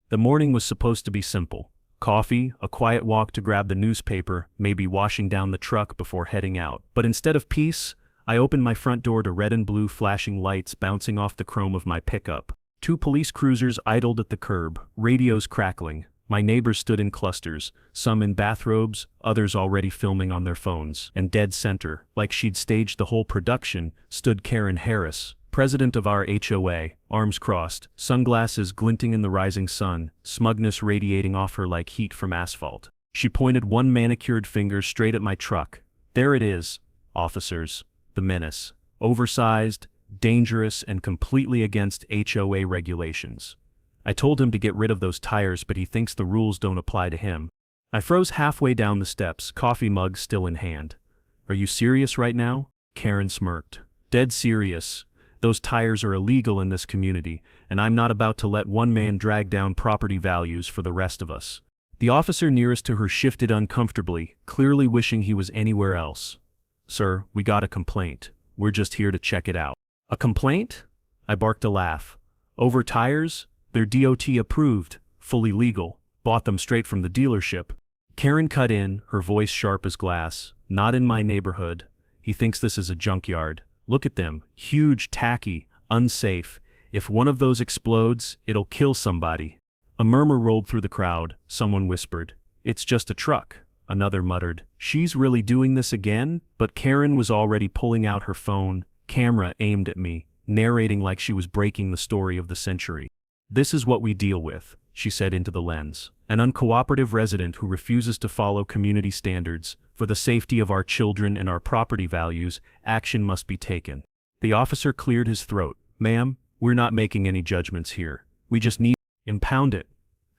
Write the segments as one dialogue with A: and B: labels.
A: The morning was supposed to be simple. Coffee, a quiet walk to grab the newspaper, maybe washing down the truck before heading out. But instead of peace, I opened my front door to red and blue flashing lights bouncing off the chrome of my pickup. Two police cruisers idled at the curb, radios crackling. My neighbors stood in clusters, some in bathrobes, others already filming on their phones. And dead center, like she'd staged the whole production, stood Karen Harris, president of our HOA, arms crossed, sunglasses glinting in the rising sun, smugness radiating off her like heat from asphalt. She pointed one manicured finger straight at my truck. There it is, officers. The menace. Oversized, dangerous, and completely against HOA regulations. I told him to get rid of those tires, but he thinks the rules don't apply to him. I froze halfway down the steps, coffee mug still in hand. Are you serious right now? Karen smirked. Dead serious. Those tires are illegal in this community, and I'm not about to let one man drag down property values for the rest of us. The officer nearest to her shifted uncomfortably, clearly wishing he was anywhere else. Sir, we got a complaint. We're just here to check it out. A complaint? I barked a laugh. Over tires? They're DOT approved, fully legal. Bought them straight from the dealership. Karen cut in, her voice sharp as glass. Not in my neighborhood. He thinks this is a junkyard. Look at them. Huge, tacky, unsafe. If one of those explodes, it'll kill somebody. A murmur rolled through the crowd. Someone whispered, "It's just a truck." Another muttered, "She's really doing this again?" But Karen was already pulling out her phone, camera aimed at me, narrating like she was breaking the story of the century. "This is what we deal with," she said into the lens. "An uncooperative resident who refuses to follow community standards. For the safety of our children and our property values, action must be taken." The officer cleared his throat. "Ma'am, we're not making any judgments here. We just need impound it."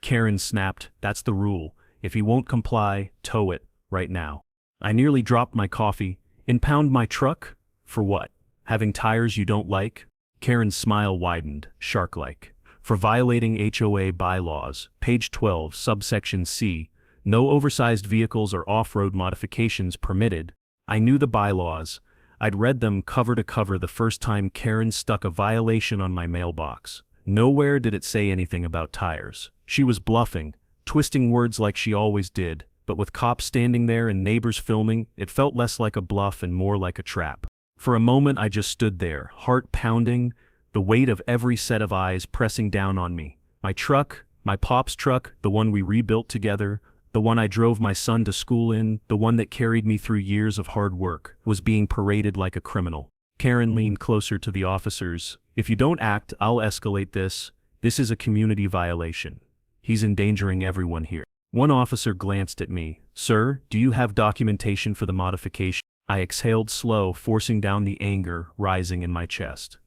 A: Karen snapped, "That's the rule. If he won't comply, tow it, right now." I nearly dropped my coffee. Impound my truck? For what? Having tires you don't like? Karen's smile widened, shark-like. For violating HOA bylaws, page 12, subsection C, no oversized vehicles or off-road modifications permitted. I knew the bylaws. I'd read them cover to cover the first time Karen stuck a violation on my mailbox. Nowhere did it say anything about tires. She was bluffing, twisting words like she always did, but with cops standing there and neighbors filming, it felt less like a bluff and more like a trap. For a moment I just stood there, heart pounding, the weight of every set of eyes pressing down on me. My truck, my pop's truck, the one we rebuilt together, the one I drove my son to school in, the one that carried me through years of hard work, was being paraded like a criminal. Karen leaned closer to the officers. "If you don't act, I'll escalate this. This is a community violation. He's endangering everyone here." One officer glanced at me. "Sir, do you have documentation for the modification?" I exhaled slow, forcing down the anger rising in my chest.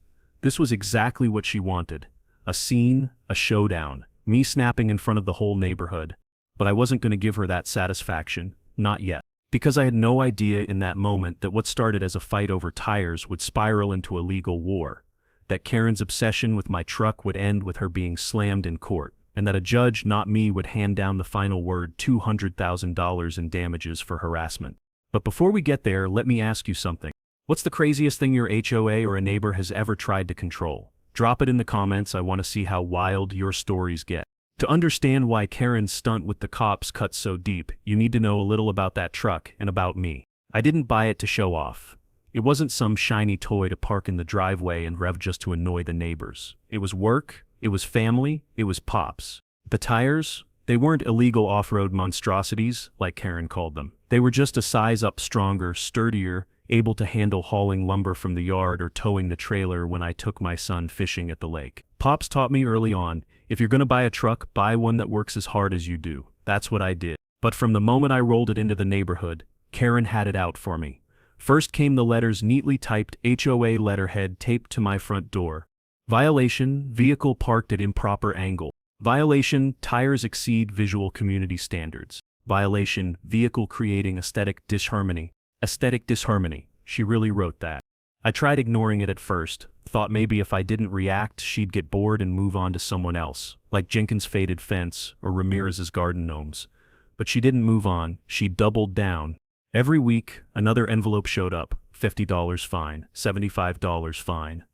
A: This was exactly what she wanted. A scene, a showdown, me snapping in front of the whole neighborhood. But I wasn't going to give her that satisfaction, not yet. Because I had no idea in that moment that what started as a fight over tires would spiral into a legal war. That Karen's obsession with my truck would end with her being slammed in court. And that a judge, not me, would hand down the final word, $200,000 in damages for harassment. But before we get there, let me ask you something. What's the craziest thing your HOA or a neighbor has ever tried to control? Drop it in the comments. I want to see how wild your stories get. To understand why Karen's stunt with the cops cut so deep, you need to know a little about that truck and about me. I didn't buy it to show off. It wasn't some shiny toy to park in the driveway and rev just to annoy the neighbors. It was work, it was family, it was pops. The tires? They weren't illegal off-road monstrosities, like Karen called them. They were just a size up stronger, sturdier, able to handle hauling lumber from the yard or towing the trailer when I took my son fishing at the lake. Pops taught me early on, if you're gonna buy a truck, buy one that works as hard as you do. That's what I did. But from the moment I rolled it into the neighborhood, Karen had it out for me. First came the letters neatly typed HOA letterhead taped to my front door. Violation, vehicle parked at improper angle. Violation, tires exceed visual community standards. Violation, vehicle creating aesthetic disharmony. Aesthetic disharmony. She really wrote that. I tried ignoring it at first, thought maybe if I didn't react she'd get bored and move on to someone else, like Jenkins' faded fence or Ramirez's garden gnomes. But she didn't move on, she doubled down. Every week, another envelope showed up, $50 fine, $75 fine.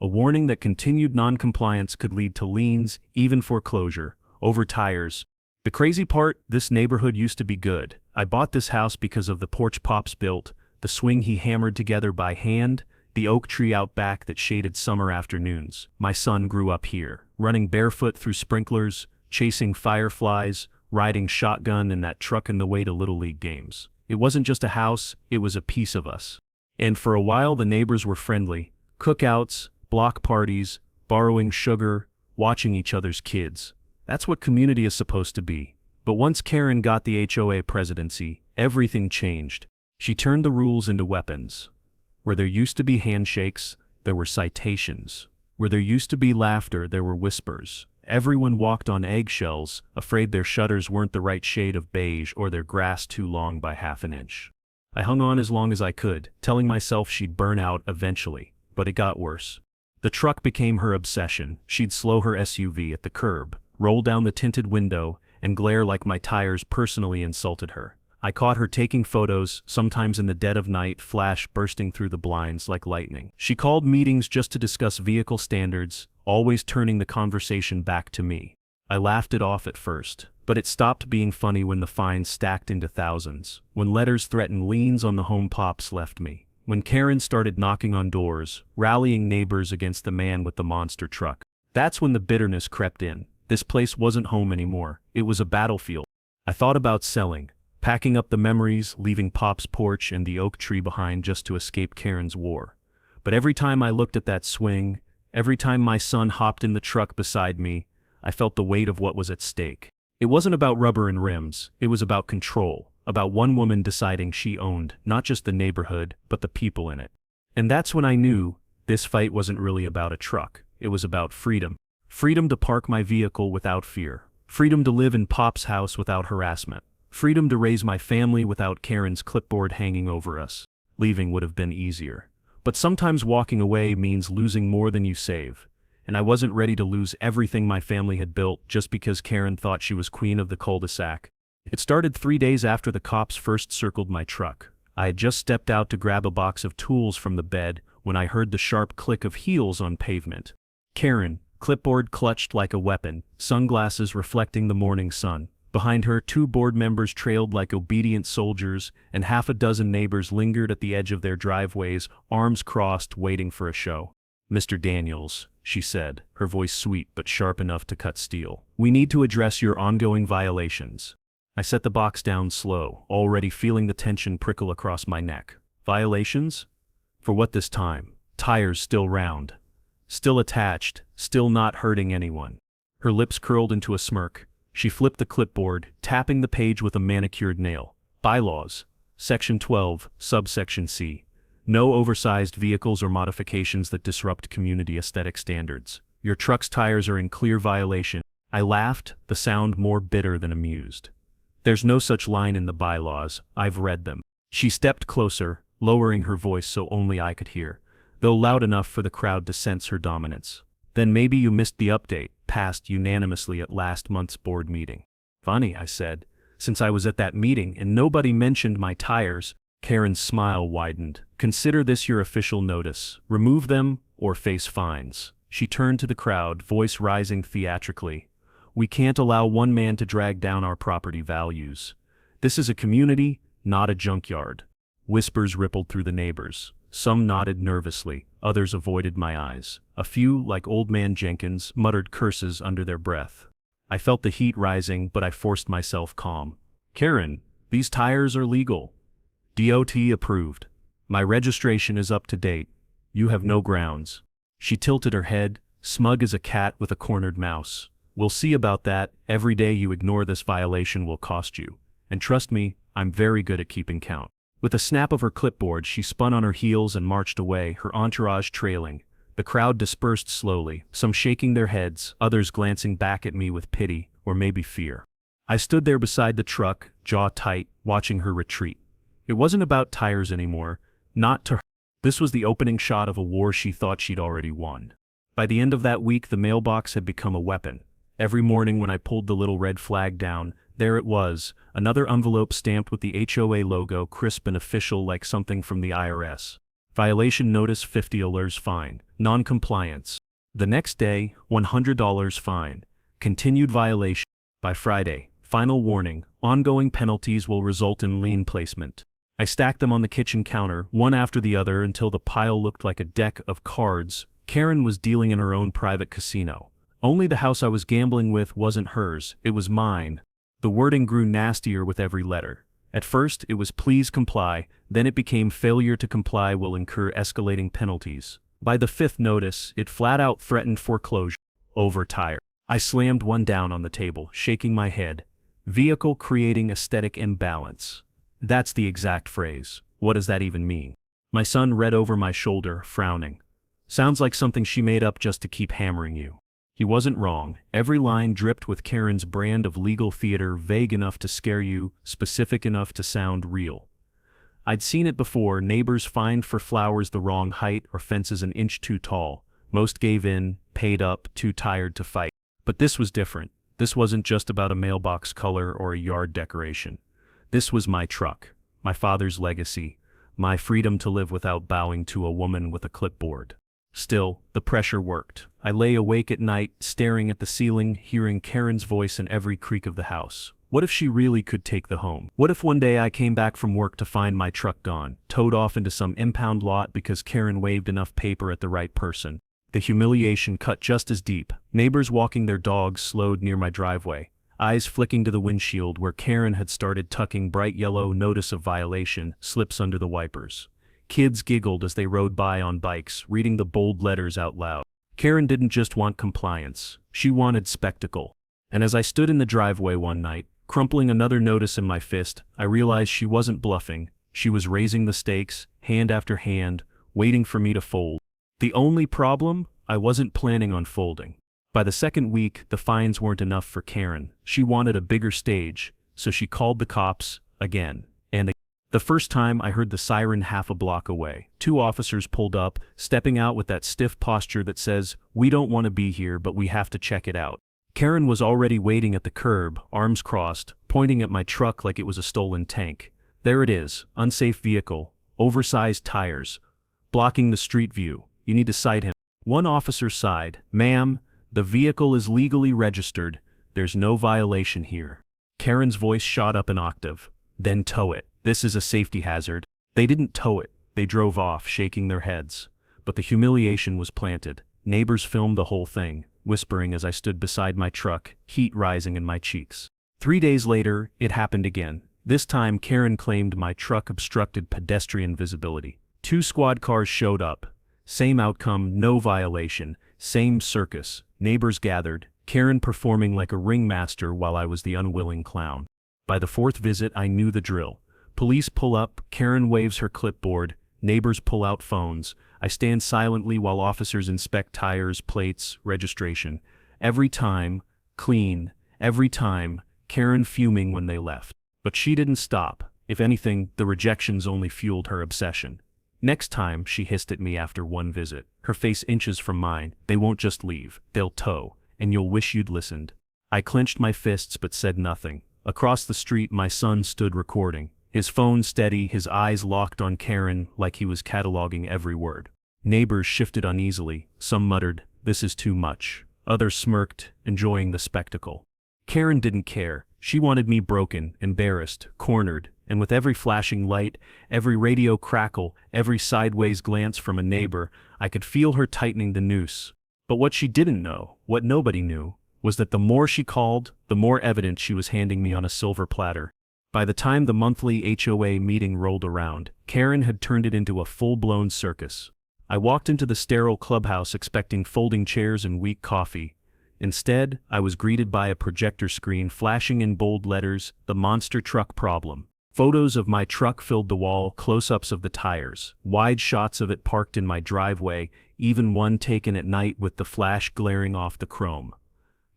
A: A warning that continued non-compliance could lead to liens, even foreclosure. over tires. The crazy part, this neighborhood used to be good. I bought this house because of the porch Pops built, the swing he hammered together by hand, the oak tree out back that shaded summer afternoons. My son grew up here, running barefoot through sprinklers, chasing fireflies, riding shotgun in that truck in the way to Little League games. It wasn't just a house, it was a piece of us. And for a while the neighbors were friendly. Cookouts, block parties, borrowing sugar, watching each other's kids. That's what community is supposed to be. But once Karen got the HOA presidency, everything changed. She turned the rules into weapons. Where there used to be handshakes, there were citations. Where there used to be laughter, there were whispers. Everyone walked on eggshells, afraid their shutters weren't the right shade of beige or their grass too long by half an inch. I hung on as long as I could, telling myself she'd burn out eventually, but it got worse. The truck became her obsession. She'd slow her SUV at the curb, roll down the tinted window, and glare like my tires personally insulted her. I caught her taking photos, sometimes in the dead of night, flash bursting through the blinds like lightning. She called meetings just to discuss vehicle standards, always turning the conversation back to me. I laughed it off at first, but it stopped being funny when the fines stacked into thousands, when letters threatened liens on the home Pops left me, when Karen started knocking on doors, rallying neighbors against the man with the monster truck. That's when the bitterness crept in. This place wasn't home anymore, it was a battlefield. I thought about selling, packing up the memories, leaving Pop's porch and the oak tree behind just to escape Karen's war. But every time I looked at that swing, every time my son hopped in the truck beside me, I felt the weight of what was at stake. It wasn't about rubber and rims, it was about control, about one woman deciding she owned not just the neighborhood, but the people in it. And that's when I knew this fight wasn't really about a truck, it was about freedom. Freedom to park my vehicle without fear. Freedom to live in Pop's house without harassment. Freedom to raise my family without Karen's clipboard hanging over us. Leaving would have been easier. But sometimes walking away means losing more than you save. And I wasn't ready to lose everything my family had built just because Karen thought she was queen of the cul-de-sac. It started 3 days after the cops first circled my truck. I had just stepped out to grab a box of tools from the bed when I heard the sharp click of heels on pavement. Karen, clipboard clutched like a weapon, sunglasses reflecting the morning sun. Behind her, 2 board members trailed like obedient soldiers, and half a dozen neighbors lingered at the edge of their driveways, arms crossed, waiting for a show. "Mr. Daniels," she said, her voice sweet but sharp enough to cut steel, "we need to address your ongoing violations." I set the box down slow, already feeling the tension prickle across my neck. Violations? For what this time? Tires still round. Still attached, still not hurting anyone. Her lips curled into a smirk. She flipped the clipboard, tapping the page with a manicured nail. Bylaws. Section 12, subsection C. No oversized vehicles or modifications that disrupt community aesthetic standards. Your truck's tires are in clear violation. I laughed, the sound more bitter than amused. There's no such line in the bylaws, I've read them. She stepped closer, lowering her voice so only I could hear, though loud enough for the crowd to sense her dominance. Then maybe you missed the update, passed unanimously at last month's board meeting. Funny, I said, since I was at that meeting and nobody mentioned my tires. Karen's smile widened. Consider this your official notice. Remove them or face fines. She turned to the crowd, voice rising theatrically. We can't allow one man to drag down our property values. This is a community, not a junkyard. Whispers rippled through the neighbors. Some nodded nervously, others avoided my eyes. A few, like Old Man Jenkins, muttered curses under their breath. I felt the heat rising, but I forced myself calm. Karen, these tires are legal. DOT approved. My registration is up to date. You have no grounds. She tilted her head, smug as a cat with a cornered mouse. We'll see about that. Every day you ignore this violation will cost you. And trust me, I'm very good at keeping count. With a snap of her clipboard, she spun on her heels and marched away, her entourage trailing. The crowd dispersed slowly, some shaking their heads, others glancing back at me with pity, or maybe fear. I stood there beside the truck, jaw tight, watching her retreat. It wasn't about tires anymore, not to her. This was the opening shot of a war she thought she'd already won. By the end of that week, the mailbox had become a weapon. Every morning when I pulled the little red flag down, there it was, another envelope stamped with the HOA logo, crisp and official like something from the IRS. Violation notice, $50 fine. Non-compliance. The next day, $100 fine. Continued violation. By Friday, final warning, ongoing penalties will result in lien placement. I stacked them on the kitchen counter, one after the other until the pile looked like a deck of cards. Karen was dealing in her own private casino. Only the house I was gambling with wasn't hers, it was mine. The wording grew nastier with every letter. At first, it was please comply, then it became failure to comply will incur escalating penalties. By the fifth notice, it flat out threatened foreclosure. Overtired. I slammed one down on the table, shaking my head. Vehicle creating aesthetic imbalance. That's the exact phrase. What does that even mean? My son read over my shoulder, frowning. Sounds like something she made up just to keep hammering you. He wasn't wrong. Every line dripped with Karen's brand of legal theater, vague enough to scare you, specific enough to sound real. I'd seen it before, neighbors fined for flowers the wrong height or fences an inch too tall. Most gave in, paid up, too tired to fight. But this was different. This wasn't just about a mailbox color or a yard decoration. This was my truck, my father's legacy, my freedom to live without bowing to a woman with a clipboard. Still, the pressure worked. I lay awake at night, staring at the ceiling, hearing Karen's voice in every creak of the house. What if she really could take the home? What if one day I came back from work to find my truck gone, towed off into some impound lot because Karen waved enough paper at the right person? The humiliation cut just as deep. Neighbors walking their dogs slowed near my driveway, eyes flicking to the windshield where Karen had started tucking bright yellow notice of violation slips under the wipers. Kids giggled as they rode by on bikes, reading the bold letters out loud. Karen didn't just want compliance, she wanted spectacle. And as I stood in the driveway one night, crumpling another notice in my fist, I realized she wasn't bluffing. She was raising the stakes, hand after hand, waiting for me to fold. The only problem? I wasn't planning on folding. By the second week, the fines weren't enough for Karen. She wanted a bigger stage, so she called the cops, again, and again. The first time I heard the siren half a block away. 2 officers pulled up, stepping out with that stiff posture that says, "We don't want to be here, but we have to check it out." Karen was already waiting at the curb, arms crossed, pointing at my truck like it was a stolen tank. There it is, unsafe vehicle, oversized tires, blocking the street view. You need to cite him. One officer sighed, "Ma'am, the vehicle is legally registered. There's no violation here." Karen's voice shot up an octave. "Then tow it. This is a safety hazard." They didn't tow it. They drove off, shaking their heads. But the humiliation was planted. Neighbors filmed the whole thing, whispering as I stood beside my truck, heat rising in my cheeks. 3 days later, it happened again. This time Karen claimed my truck obstructed pedestrian visibility. 2 squad cars showed up. Same outcome, no violation. Same circus. Neighbors gathered, Karen performing like a ringmaster while I was the unwilling clown. By the 4th visit, I knew the drill. Police pull up, Karen waves her clipboard, neighbors pull out phones. I stand silently while officers inspect tires, plates, registration. Every time, clean. Every time, Karen fuming when they left. But she didn't stop. If anything, the rejections only fueled her obsession. Next time, she hissed at me after 1 visit, her face inches from mine. "They won't just leave, they'll tow, and you'll wish you'd listened." I clenched my fists but said nothing. Across the street, my son stood recording. His phone steady, his eyes locked on Karen like he was cataloging every word. Neighbors shifted uneasily. Some muttered, "This is too much." Others smirked, enjoying the spectacle. Karen didn't care. She wanted me broken, embarrassed, cornered, and with every flashing light, every radio crackle, every sideways glance from a neighbor, I could feel her tightening the noose. But what she didn't know, what nobody knew, was that the more she called, the more evidence she was handing me on a silver platter. By the time the monthly HOA meeting rolled around, Karen had turned it into a full-blown circus. I walked into the sterile clubhouse expecting folding chairs and weak coffee. Instead, I was greeted by a projector screen flashing in bold letters, "The monster truck problem." Photos of my truck filled the wall, close-ups of the tires, wide shots of it parked in my driveway, even one taken at night with the flash glaring off the chrome.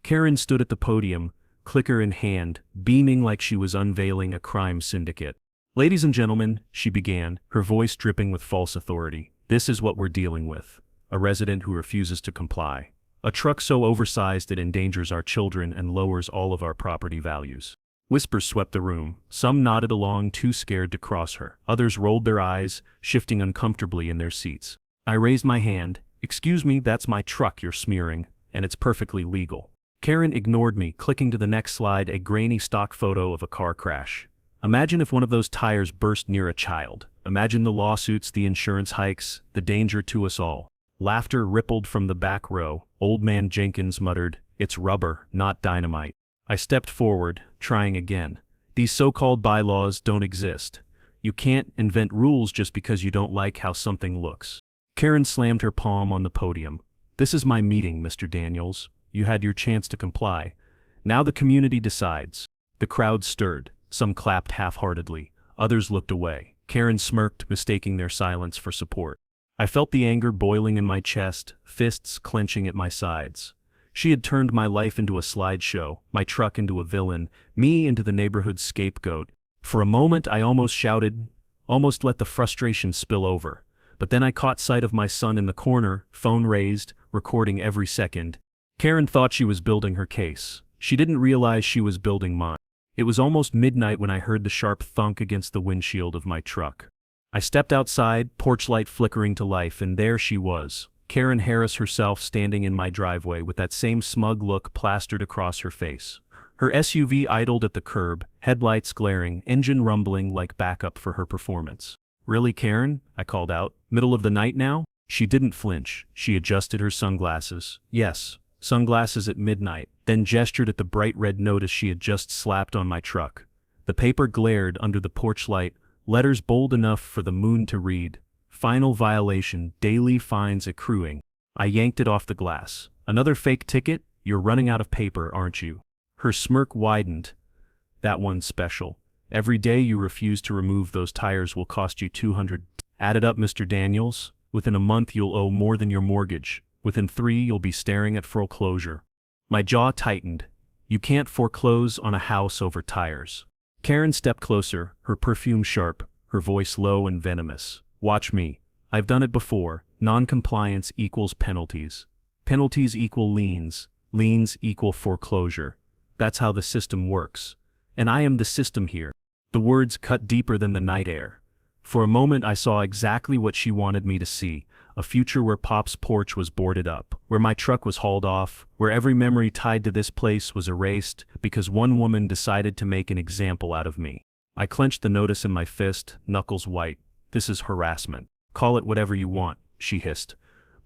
A: Karen stood at the podium, clicker in hand, beaming like she was unveiling a crime syndicate. "Ladies and gentlemen," she began, her voice dripping with false authority, "this is what we're dealing with. A resident who refuses to comply. A truck so oversized it endangers our children and lowers all of our property values." Whispers swept the room. Some nodded along, too scared to cross her. Others rolled their eyes, shifting uncomfortably in their seats. I raised my hand. "Excuse me, that's my truck you're smearing, and it's perfectly legal." Karen ignored me, clicking to the next slide, a grainy stock photo of a car crash. Imagine if one of those tires burst near a child. Imagine the lawsuits, the insurance hikes, the danger to us all. Laughter rippled from the back row. Old man Jenkins muttered, "It's rubber, not dynamite." I stepped forward, trying again. These so-called bylaws don't exist. You can't invent rules just because you don't like how something looks. Karen slammed her palm on the podium. "This is my meeting, Mr. Daniels. You had your chance to comply. Now the community decides." The crowd stirred. Some clapped half-heartedly. Others looked away. Karen smirked, mistaking their silence for support. I felt the anger boiling in my chest, fists clenching at my sides. She had turned my life into a slideshow, my truck into a villain, me into the neighborhood's scapegoat. For a moment I almost shouted, almost let the frustration spill over. But then I caught sight of my son in the corner, phone raised, recording every second. Karen thought she was building her case. She didn't realize she was building mine. It was almost midnight when I heard the sharp thunk against the windshield of my truck. I stepped outside, porch light flickering to life, and there she was, Karen Harris herself, standing in my driveway with that same smug look plastered across her face. Her SUV idled at the curb, headlights glaring, engine rumbling like backup for her performance. "Really, Karen?" I called out. "Middle of the night now?" She didn't flinch. She adjusted her sunglasses. Yes, sunglasses at midnight, then gestured at the bright red notice she had just slapped on my truck. The paper glared under the porch light, letters bold enough for the moon to read. "Final violation, daily fines accruing." I yanked it off the glass. "Another fake ticket? You're running out of paper, aren't you?" Her smirk widened. "That one's special. Every day you refuse to remove those tires will cost you $200. Add it up, Mr. Daniels. Within a month you'll owe more than your mortgage. Within 3 you'll be staring at foreclosure." My jaw tightened. You can't foreclose on a house over tires. Karen stepped closer, her perfume sharp, her voice low and venomous. "Watch me. I've done it before. Non-compliance equals penalties. Penalties equal liens. Liens equal foreclosure. That's how the system works. And I am the system here." The words cut deeper than the night air. For a moment I saw exactly what she wanted me to see. A future where Pop's porch was boarded up, where my truck was hauled off, where every memory tied to this place was erased because one woman decided to make an example out of me. I clenched the notice in my fist, knuckles white. "This is harassment. Call it whatever you want," she hissed.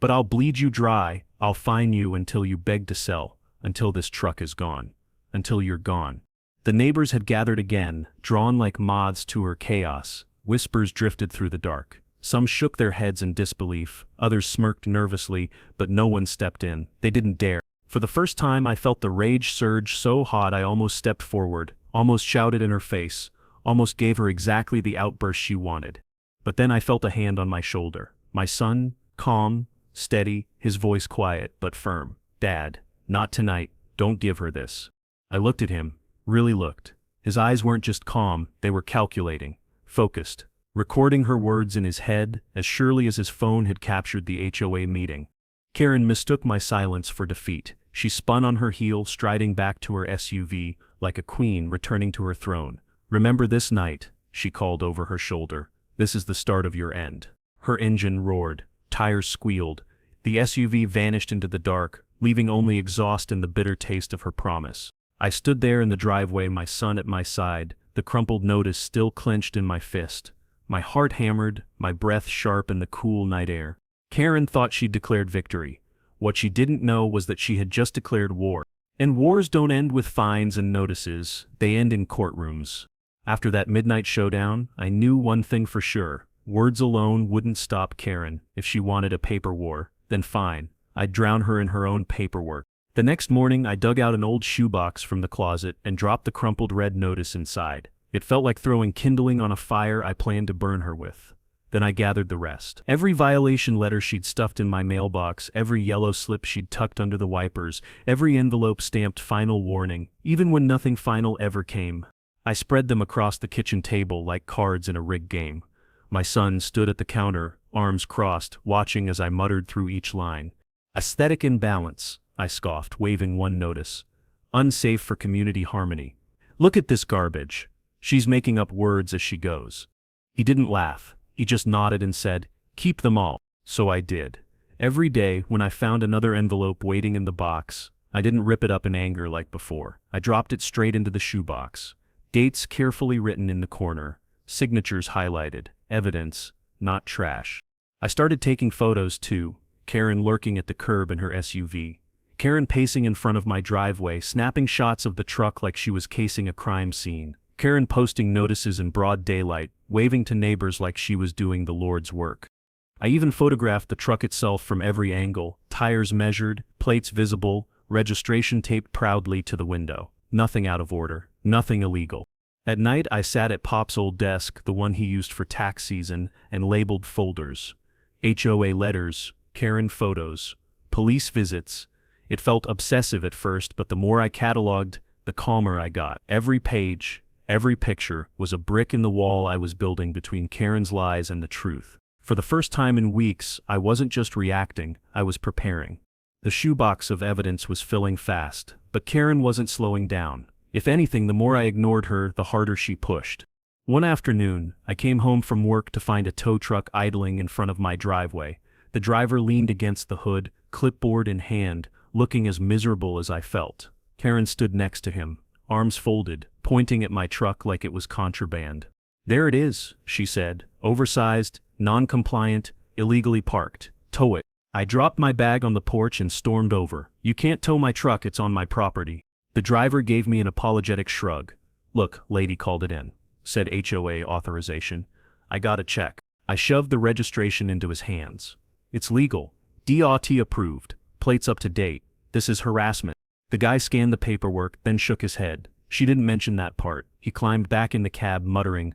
A: "But I'll bleed you dry. I'll fine you until you beg to sell, until this truck is gone, until you're gone." The neighbors had gathered again, drawn like moths to her chaos. Whispers drifted through the dark. Some shook their heads in disbelief, others smirked nervously, but no one stepped in. They didn't dare. For the first time I felt the rage surge so hot I almost stepped forward, almost shouted in her face, almost gave her exactly the outburst she wanted. But then I felt a hand on my shoulder. My son, calm, steady, his voice quiet but firm. "Dad, not tonight. Don't give her this." I looked at him, really looked. His eyes weren't just calm, they were calculating, focused, recording her words in his head as surely as his phone had captured the HOA meeting. Karen mistook my silence for defeat. She spun on her heel, striding back to her SUV like a queen returning to her throne. "Remember this night," she called over her shoulder. "This is the start of your end." Her engine roared. Tires squealed. The SUV vanished into the dark, leaving only exhaust and the bitter taste of her promise. I stood there in the driveway, my son at my side, the crumpled notice still clenched in my fist. My heart hammered, my breath sharp in the cool night air. Karen thought she'd declared victory. What she didn't know was that she had just declared war. And wars don't end with fines and notices, they end in courtrooms. After that midnight showdown, I knew one thing for sure. Words alone wouldn't stop Karen. If she wanted a paper war, then fine, I'd drown her in her own paperwork. The next morning I dug out an old shoebox from the closet and dropped the crumpled red notice inside. It felt like throwing kindling on a fire I planned to burn her with. Then I gathered the rest. Every violation letter she'd stuffed in my mailbox, every yellow slip she'd tucked under the wipers, every envelope stamped final warning, even when nothing final ever came. I spread them across the kitchen table like cards in a rigged game. My son stood at the counter, arms crossed, watching as I muttered through each line. "Aesthetic imbalance," I scoffed, waving one notice. "Unsafe for community harmony. Look at this garbage. She's making up words as she goes." He didn't laugh. He just nodded and said, "Keep them all." So I did. Every day, when I found another envelope waiting in the box, I didn't rip it up in anger like before. I dropped it straight into the shoebox. Dates carefully written in the corner. Signatures highlighted. Evidence, not trash. I started taking photos too. Karen lurking at the curb in her SUV. Karen pacing in front of my driveway, snapping shots of the truck like she was casing a crime scene. Karen posting notices in broad daylight, waving to neighbors like she was doing the Lord's work. I even photographed the truck itself from every angle, tires measured, plates visible, registration taped proudly to the window. Nothing out of order, nothing illegal. At night I sat at Pop's old desk, the one he used for tax season, and labeled folders. HOA letters, Karen photos, police visits. It felt obsessive at first, but the more I cataloged, the calmer I got. Every page, every picture was a brick in the wall I was building between Karen's lies and the truth. For the first time in weeks, I wasn't just reacting, I was preparing. The shoebox of evidence was filling fast, but Karen wasn't slowing down. If anything, the more I ignored her, the harder she pushed. One afternoon, I came home from work to find a tow truck idling in front of my driveway. The driver leaned against the hood, clipboard in hand, looking as miserable as I felt. Karen stood next to him, arms folded, pointing at my truck like it was contraband. "There it is," she said, "oversized, non-compliant, illegally parked. Tow it." I dropped my bag on the porch and stormed over. "You can't tow my truck, it's on my property." The driver gave me an apologetic shrug. "Look, lady called it in," said HOA authorization. "I got a check." I shoved the registration into his hands. "It's legal. DOT approved. Plates up to date. This is harassment." The guy scanned the paperwork, then shook his head. "She didn't mention that part." He climbed back in the cab, muttering,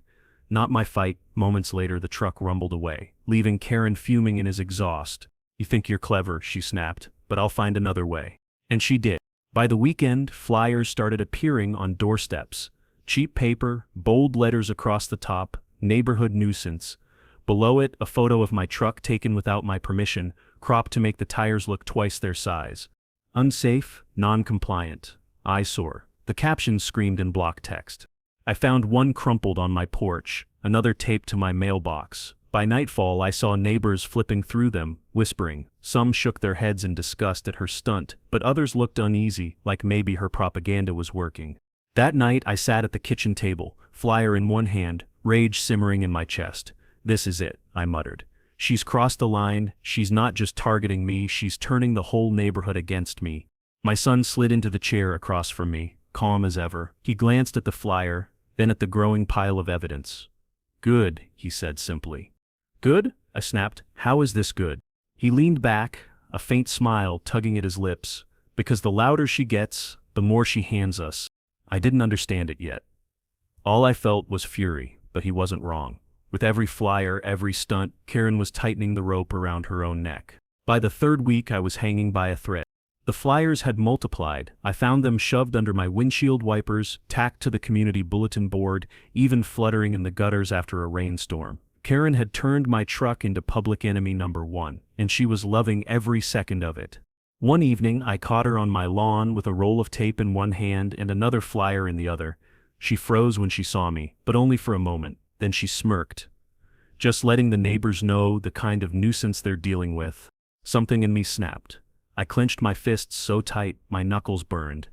A: "Not my fight." Moments later, the truck rumbled away, leaving Karen fuming in his exhaust. "You think you're clever," she snapped, "but I'll find another way." And she did. By the weekend, flyers started appearing on doorsteps. Cheap paper, bold letters across the top, neighborhood nuisance. Below it, a photo of my truck taken without my permission, cropped to make the tires look twice their size. "Unsafe, non-compliant, eyesore." The caption screamed in block text. I found one crumpled on my porch, another taped to my mailbox. By nightfall, I saw neighbors flipping through them, whispering. Some shook their heads in disgust at her stunt, but others looked uneasy, like maybe her propaganda was working. That night, I sat at the kitchen table, flyer in one hand, rage simmering in my chest. "This is it," I muttered. "She's crossed the line. She's not just targeting me, she's turning the whole neighborhood against me." My son slid into the chair across from me, calm as ever. He glanced at the flyer, then at the growing pile of evidence. "Good," he said simply. "Good?" I snapped. "How is this good?" He leaned back, a faint smile tugging at his lips. "Because the louder she gets, the more she hands us." I didn't understand it yet. All I felt was fury, but he wasn't wrong. With every flyer, every stunt, Karen was tightening the rope around her own neck. By the third week, I was hanging by a thread. The flyers had multiplied. I found them shoved under my windshield wipers, tacked to the community bulletin board, even fluttering in the gutters after a rainstorm. Karen had turned my truck into public enemy number one, and she was loving every second of it. One evening, I caught her on my lawn with a roll of tape in one hand and another flyer in the other. She froze when she saw me, but only for a moment. Then she smirked. "Just letting the neighbors know the kind of nuisance they're dealing with." Something in me snapped. I clenched my fists so tight, my knuckles burned.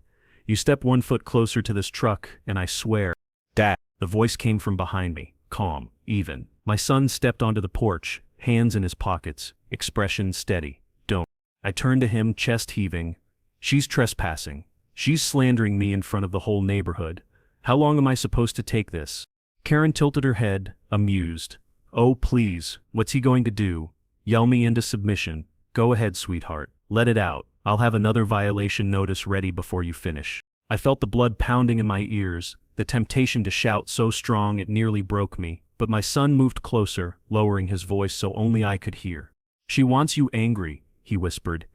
A: "You step 1 foot closer to this truck, and I swear." "Dad." The voice came from behind me, calm, even. My son stepped onto the porch, hands in his pockets, expression steady. "Don't." I turned to him, chest heaving. "She's trespassing. She's slandering me in front of the whole neighborhood. How long am I supposed to take this?" Karen tilted her head, amused. "Oh please, what's he going to do? Yell me into submission? Go ahead, sweetheart. Let it out. I'll have another violation notice ready before you finish." I felt the blood pounding in my ears, the temptation to shout so strong it nearly broke me, but my son moved closer, lowering his voice so only I could hear. "She wants you angry," he whispered.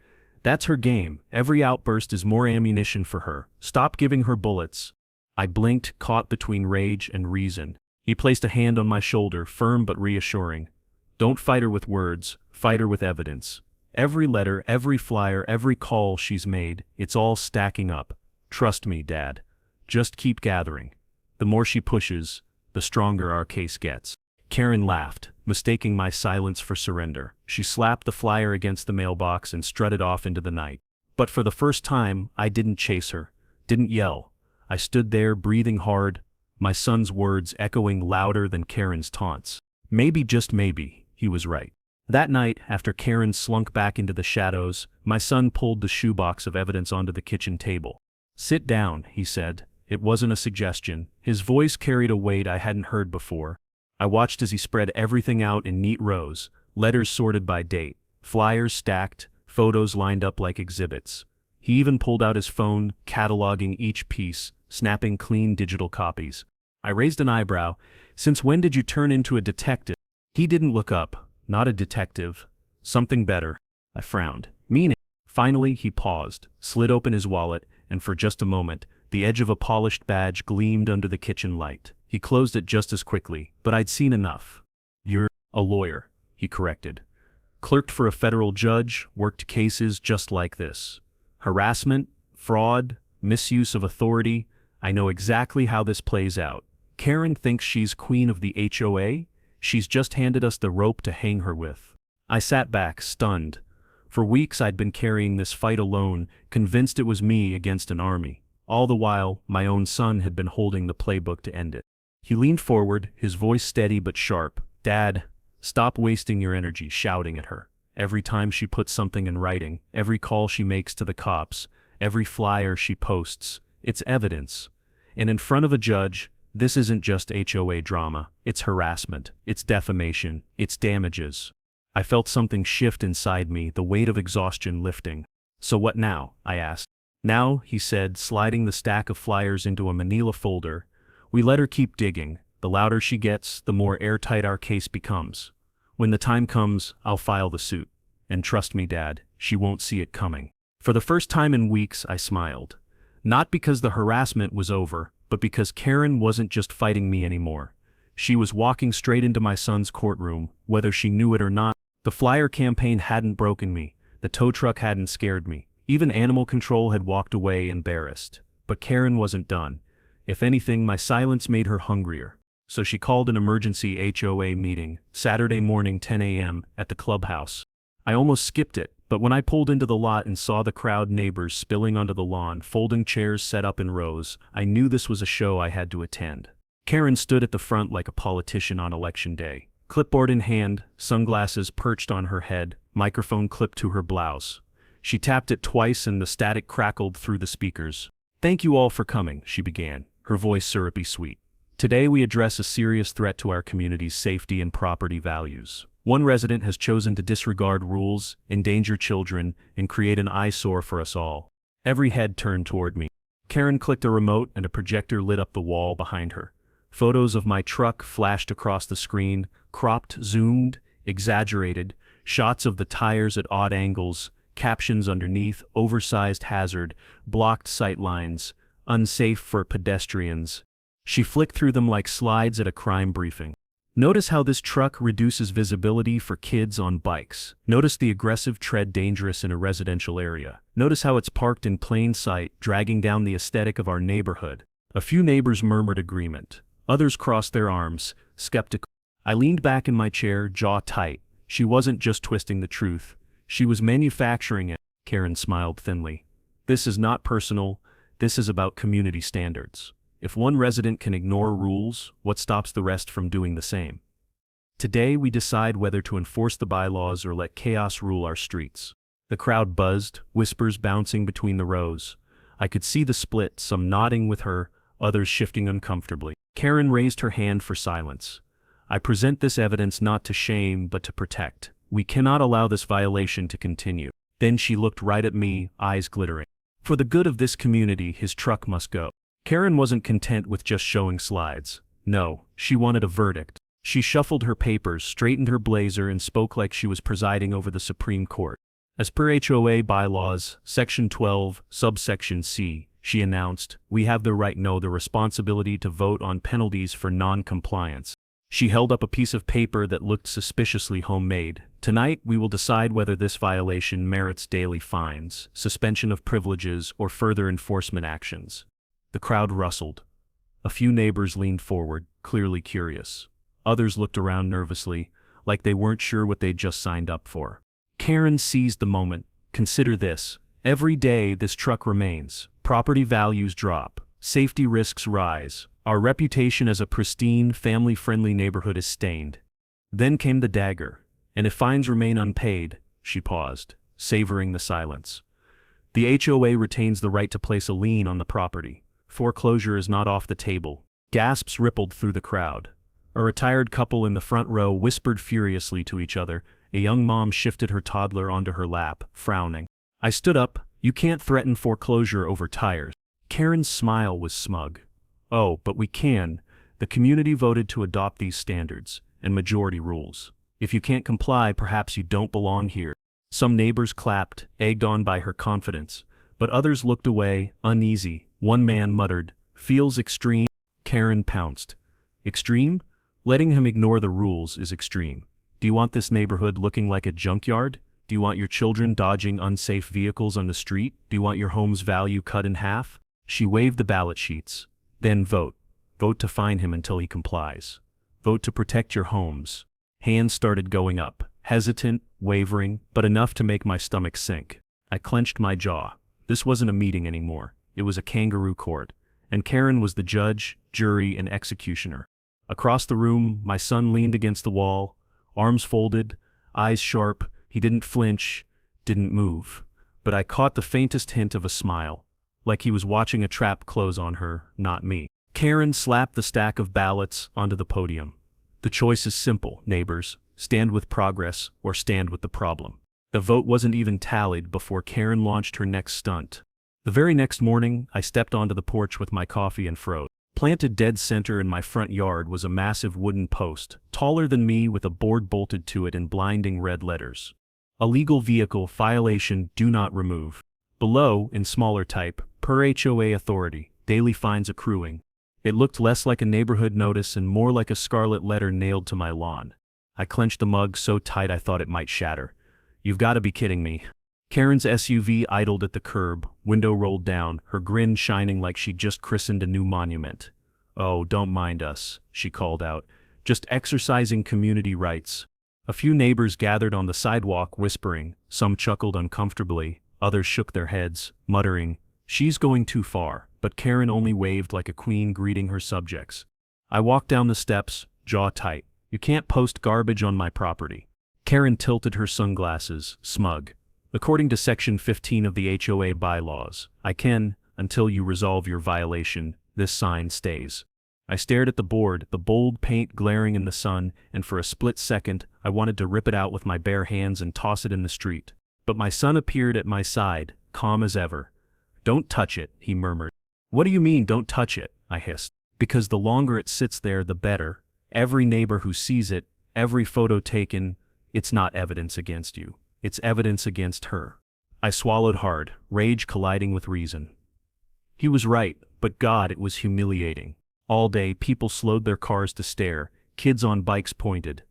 A: "That's her game. Every outburst is more ammunition for her. Stop giving her bullets." I blinked, caught between rage and reason. He placed a hand on my shoulder, firm but reassuring. "Don't fight her with words, fight her with evidence. Every letter, every flyer, every call she's made, it's all stacking up. Trust me, Dad. Just keep gathering. The more she pushes, the stronger our case gets." Karen laughed, mistaking my silence for surrender. She slapped the flyer against the mailbox and strutted off into the night. But for the first time, I didn't chase her, didn't yell. I stood there breathing hard, my son's words echoing louder than Karen's taunts. Maybe, just maybe, he was right. That night, after Karen slunk back into the shadows, my son pulled the shoebox of evidence onto the kitchen table. "Sit down," he said. It wasn't a suggestion. His voice carried a weight I hadn't heard before. I watched as he spread everything out in neat rows, letters sorted by date, flyers stacked, photos lined up like exhibits. He even pulled out his phone, cataloging each piece, snapping clean digital copies. I raised an eyebrow. "Since when did you turn into a detective?" He didn't look up. "Not a detective. Something better." I frowned. "Meaning?" Finally, he paused, slid open his wallet, and for just a moment, the edge of a polished badge gleamed under the kitchen light. He closed it just as quickly, but I'd seen enough. "You're a lawyer," he corrected. "Clerked for a federal judge, worked cases just like this. Harassment, fraud, misuse of authority. I know exactly how this plays out. Karen thinks she's queen of the HOA? She's just handed us the rope to hang her with." I sat back, stunned. For weeks I'd been carrying this fight alone, convinced it was me against an army. All the while, my own son had been holding the playbook to end it. He leaned forward, his voice steady but sharp. "Dad, stop wasting your energy shouting at her. Every time she puts something in writing, every call she makes to the cops, every flyer she posts, it's evidence. And in front of a judge, this isn't just HOA drama, it's harassment, it's defamation, it's damages." I felt something shift inside me, the weight of exhaustion lifting. "So what now?" I asked. "Now," he said, sliding the stack of flyers into a manila folder, "we let her keep digging. The louder she gets, the more airtight our case becomes. When the time comes, I'll file the suit. And trust me, Dad, she won't see it coming." For the first time in weeks, I smiled. Not because the harassment was over, but because Karen wasn't just fighting me anymore. She was walking straight into my son's courtroom, whether she knew it or not. The flyer campaign hadn't broken me. The tow truck hadn't scared me. Even animal control had walked away embarrassed. But Karen wasn't done. If anything, my silence made her hungrier. So she called an emergency HOA meeting, Saturday morning 10 a.m. at the clubhouse. I almost skipped it, but when I pulled into the lot and saw the crowd, neighbors spilling onto the lawn, folding chairs set up in rows, I knew this was a show I had to attend. Karen stood at the front like a politician on election day. Clipboard in hand, sunglasses perched on her head, microphone clipped to her blouse. She tapped it twice and the static crackled through the speakers. "Thank you all for coming," she began, her voice syrupy sweet. "Today we address a serious threat to our community's safety and property values. One resident has chosen to disregard rules, endanger children, and create an eyesore for us all." Every head turned toward me. Karen clicked a remote and a projector lit up the wall behind her. Photos of my truck flashed across the screen, cropped, zoomed, exaggerated, shots of the tires at odd angles, captions underneath, oversized hazard, blocked sight lines, unsafe for pedestrians. She flicked through them like slides at a crime briefing. "Notice how this truck reduces visibility for kids on bikes. Notice the aggressive tread dangerous in a residential area. Notice how it's parked in plain sight, dragging down the aesthetic of our neighborhood." A few neighbors murmured agreement. Others crossed their arms, skeptical. I leaned back in my chair, jaw tight. She wasn't just twisting the truth. She was manufacturing it. Karen smiled thinly. "This is not personal. This is about community standards. If one resident can ignore rules, what stops the rest from doing the same? Today we decide whether to enforce the bylaws or let chaos rule our streets." The crowd buzzed, whispers bouncing between the rows. I could see the split, some nodding with her, others shifting uncomfortably. Karen raised her hand for silence. "I present this evidence not to shame, but to protect. We cannot allow this violation to continue." Then she looked right at me, eyes glittering. "For the good of this community, his truck must go." Karen wasn't content with just showing slides. No, she wanted a verdict. She shuffled her papers, straightened her blazer, and spoke like she was presiding over the Supreme Court. "As per HOA bylaws, Section 12, subsection C," she announced, "we have the right, no, the responsibility to vote on penalties for non-compliance." She held up a piece of paper that looked suspiciously homemade. "Tonight, we will decide whether this violation merits daily fines, suspension of privileges, or further enforcement actions." The crowd rustled. A few neighbors leaned forward, clearly curious. Others looked around nervously, like they weren't sure what they'd just signed up for. Karen seized the moment. "Consider this. Every day this truck remains. Property values drop. Safety risks rise. Our reputation as a pristine, family-friendly neighborhood is stained. Then came the dagger. And if fines remain unpaid, she paused, savoring the silence. The HOA retains the right to place a lien on the property. Foreclosure is not off the table. Gasps rippled through the crowd. A retired couple in the front row whispered furiously to each other. A young mom shifted her toddler onto her lap, frowning. I stood up. You can't threaten foreclosure over tires. Karen's smile was smug. Oh, but we can. The community voted to adopt these standards and majority rules. If you can't comply, perhaps you don't belong here. Some neighbors clapped, egged on by her confidence, but others looked away, uneasy. One man muttered, "Feels extreme." Karen pounced. Extreme? Letting him ignore the rules is extreme. Do you want this neighborhood looking like a junkyard? Do you want your children dodging unsafe vehicles on the street? Do you want your home's value cut in half? She waved the ballot sheets. Then vote. Vote to fine him until he complies. Vote to protect your homes. Hands started going up, hesitant, wavering, but enough to make my stomach sink. I clenched my jaw. This wasn't a meeting anymore. It was a kangaroo court. And Karen was the judge, jury, and executioner. Across the room, my son leaned against the wall, arms folded, eyes sharp. He didn't flinch, didn't move. But I caught the faintest hint of a smile, like he was watching a trap close on her, not me. Karen slapped the stack of ballots onto the podium. The choice is simple, neighbors. Stand with progress or stand with the problem. The vote wasn't even tallied before Karen launched her next stunt. The very next morning, I stepped onto the porch with my coffee and froze. Planted dead center in my front yard was a massive wooden post, taller than me with a board bolted to it in blinding red letters. Illegal vehicle violation, do not remove. Below, in smaller type, per HOA authority, daily fines accruing. It looked less like a neighborhood notice and more like a scarlet letter nailed to my lawn. I clenched the mug so tight I thought it might shatter. You've got to be kidding me. Karen's SUV idled at the curb, window rolled down, her grin shining like she'd just christened a new monument. Oh, don't mind us, she called out. Just exercising community rights. A few neighbors gathered on the sidewalk whispering, some chuckled uncomfortably, others shook their heads, muttering, "She's going too far," but Karen only waved like a queen greeting her subjects. I walked down the steps, jaw tight. You can't post garbage on my property. Karen tilted her sunglasses, smug. According to Section 15 of the HOA bylaws, I can, until you resolve your violation, this sign stays. I stared at the board, the bold paint glaring in the sun, and for a split second, I wanted to rip it out with my bare hands and toss it in the street. But my son appeared at my side, calm as ever. "Don't touch it," he murmured. "What do you mean, don't touch it?" I hissed. "Because the longer it sits there, the better. Every neighbor who sees it, every photo taken, it's not evidence against you. It's evidence against her." I swallowed hard, rage colliding with reason. He was right, but God, it was humiliating. All day, people slowed their cars to stare, kids on bikes pointed.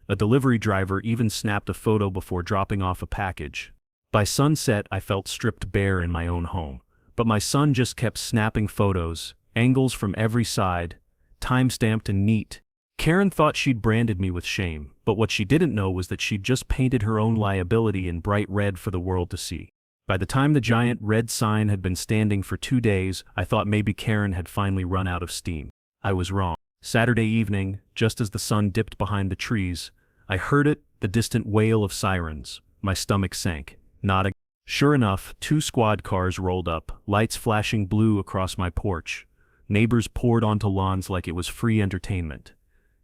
A: A delivery driver even snapped a photo before dropping off a package. By sunset, I felt stripped bare in my own home. But my son just kept snapping photos, angles from every side, time-stamped and neat. Karen thought she'd branded me with shame, but what she didn't know was that she'd just painted her own liability in bright red for the world to see. By the time the giant red sign had been standing for 2 days, I thought maybe Karen had finally run out of steam. I was wrong. Saturday evening, just as the sun dipped behind the trees, I heard it, the distant wail of sirens. My stomach sank. Not again. Sure enough, 2 squad cars rolled up, lights flashing blue across my porch. Neighbors poured onto lawns like it was free entertainment.